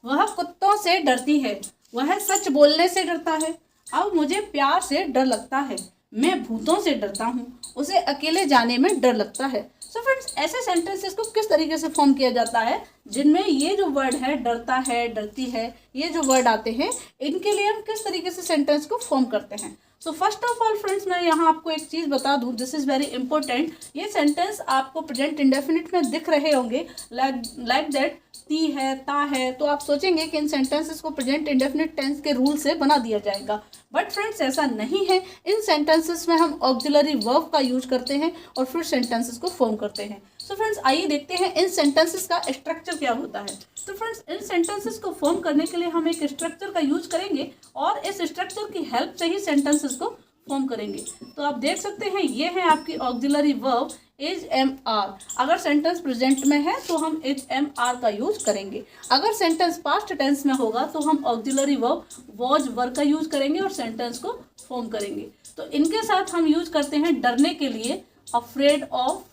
वह कुत्तों से डरती है। वह सच बोलने से डरता है। अब मुझे प्यार से डर लगता है। मैं भूतों से डरता हूँ। उसे अकेले जाने में डर लगता है। सो फ्रेंड्स, ऐसे सेंटेंसेस को किस तरीके से फॉर्म किया जाता है जिनमें ये जो वर्ड है डरता है, डरती है, ये जो वर्ड आते हैं, इनके लिए हम किस तरीके से सेंटेंस को फॉर्म करते हैं। So first of all friends, मैं यहाँ आपको एक चीज़ बता दूँ, दिस इज़ वेरी इंपॉर्टेंट। ये सेंटेंस आपको प्रेजेंट इंडेफिनिट में दिख रहे होंगे, लाइक दैट ती है, ता है, तो आप सोचेंगे कि इन सेंटेंसेस को प्रेजेंट इंडेफिनिट टेंस के रूल से बना दिया जाएगा। बट फ्रेंड्स, ऐसा नहीं है। इन सेंटेंसेस में हम ऑक्सिलरी वर्ब का यूज करते हैं और फिर सेंटेंसेस को फॉर्म करते हैं। सो फ्रेंड्स, आइए देखते हैं इन सेंटेंसेस का स्ट्रक्चर क्या होता है। तो फ्रेंड्स, इन सेंटेंसेस को फॉर्म करने के लिए हम एक स्ट्रक्चर का यूज करेंगे और इस स्ट्रक्चर की हेल्प से ही सेंटेंसेस को फॉर्म करेंगे। तो आप देख सकते हैं, ये है आपकी auxiliary verb is am are. अगर सेंटेंस प्रेजेंट में है तो हम इज एम आर का यूज करेंगे। अगर सेंटेंस पास्ट टेंस में होगा तो हम ऑक्सिलरी वर्ब वॉज वर का यूज करेंगे और सेंटेंस को फॉर्म करेंगे। तो इनके साथ हम यूज करते हैं डरने के लिए अफ्रेड ऑफ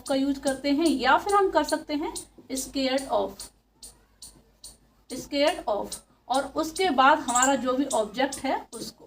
का यूज करते हैं, या फिर हम कर सकते हैं स्केयर्ड ऑफ, और उसके बाद हमारा जो भी ऑब्जेक्ट है उसको।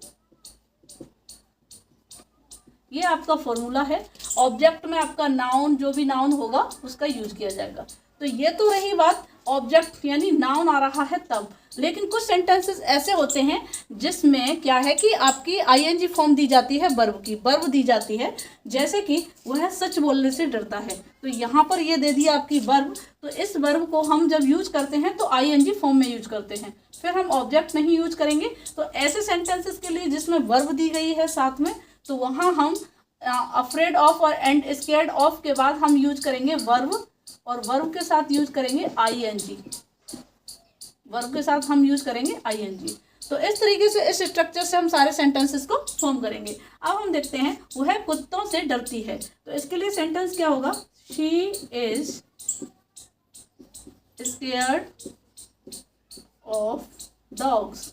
ये आपका फॉर्मूला है। ऑब्जेक्ट में आपका नाउन, जो भी नाउन होगा उसका यूज किया जाएगा। तो ये तो रही बात ऑब्जेक्ट यानी नाउन आ रहा है तब। लेकिन कुछ सेंटेंसेस ऐसे होते हैं जिसमें क्या है कि आपकी आईएनजी फॉर्म दी जाती है, वर्ब दी जाती है। जैसे कि वह सच बोलने से डरता है, तो यहाँ पर ये दे दिया आपकी वर्ब। तो इस वर्ब को हम जब यूज करते हैं तो आईएनजी फॉर्म में यूज करते हैं, फिर हम ऑब्जेक्ट नहीं यूज करेंगे। तो ऐसे सेंटेंसेस के लिए जिसमें वर्ब दी गई है साथ में, तो वहाँ हम अफ्रेड ऑफ और एंड स्केयर्ड ऑफ के बाद हम यूज करेंगे वर्ब, और वर्ब के साथ यूज करेंगे आईएनजी। वर्ब के साथ हम यूज करेंगे आईएनजी। तो इस तरीके से, इस स्ट्रक्चर से हम सारे सेंटेंसेस को फॉर्म करेंगे। अब हम देखते हैं, वह कुत्तों से डरती है। तो इसके लिए सेंटेंस क्या होगा? She is scared of dogs.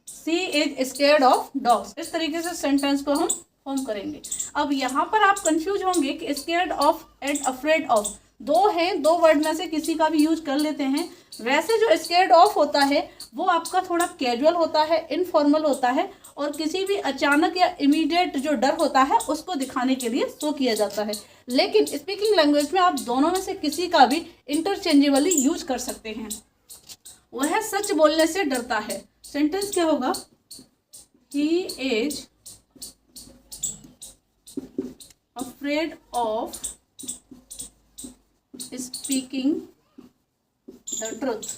She is scared of dogs. इस तरीके से सेंटेंस को हम फॉर्म करेंगे। अब यहाँ पर आप कंफ्यूज होंगे कि scared of and afraid of दो हैं, दो वर्ड में से किसी का भी यूज कर लेते हैं। वैसे जो स्केयर्ड ऑफ होता है वो आपका थोड़ा कैजुअल होता है, इनफॉर्मल होता है, और किसी भी अचानक या इमीडिएट जो डर होता है उसको दिखाने के लिए शो किया जाता है। लेकिन स्पीकिंग लैंग्वेज में आप दोनों में से किसी का भी इंटरचेंजेबली यूज कर सकते हैं। वह सच बोलने से डरता है। सेंटेंस क्या होगा? He is afraid of speaking the truth.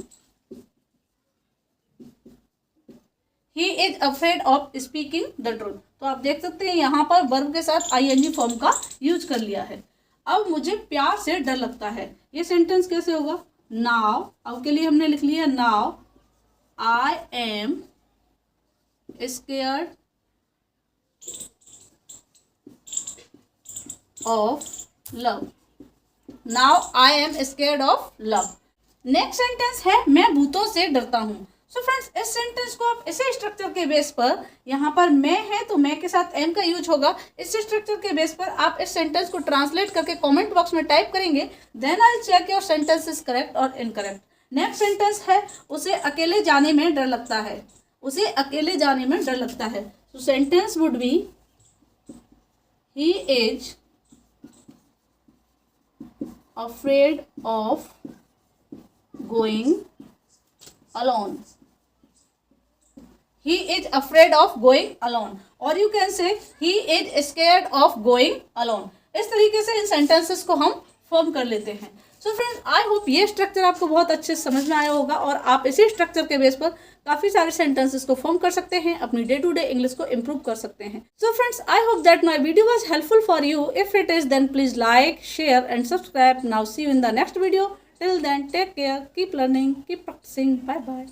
He is afraid of speaking the truth. तो आप देख सकते हैं यहाँ पर वर्ब के साथ आईएनजी फॉर्म का यूज कर लिया है। अब मुझे प्यार से डर लगता है। ये सेंटेंस कैसे होगा? नाउ, अब के लिए हमने लिख लिया now I am scared of love. Now I am scared of love. Next sentence है मैं भूतों से डरता हूँ। सो फ्रेंड्स, इस सेंटेंस को आप इसे स्ट्रक्चर के बेस पर, यहाँ पर मैं है तो मैं के साथ एम का यूज होगा। इस स्ट्रक्चर के बेस पर आप इस सेंटेंस को ट्रांसलेट करके कमेंट बॉक्स में टाइप करेंगे। Then I check your sentence is correct और इनकरेक्ट। नेक्स्ट सेंटेंस है उसे अकेले जाने में डर लगता है। उसे अकेले जाने में डर लगता है। सो sentence would be he is afraid of going alone. He is afraid of going alone. Or you can say he is scared of going alone. इस तरीके से इन सेंटेंसेस को हम फॉर्म कर लेते हैं। सो फ्रेंड्स, आई होप ये structure आपको बहुत अच्छे से समझ में आया होगा और आप इसी स्ट्रक्चर के बेस पर काफ़ी सारे सेंटेंसेस को फॉर्म कर सकते हैं, अपनी डे टू डे इंग्लिश को इम्प्रूव कर सकते हैं। So friends, I hope that my video was helpful for you. If it is, then please like, share and subscribe. Now see you in the next video. Till then, take care, keep learning, keep practicing. Bye bye.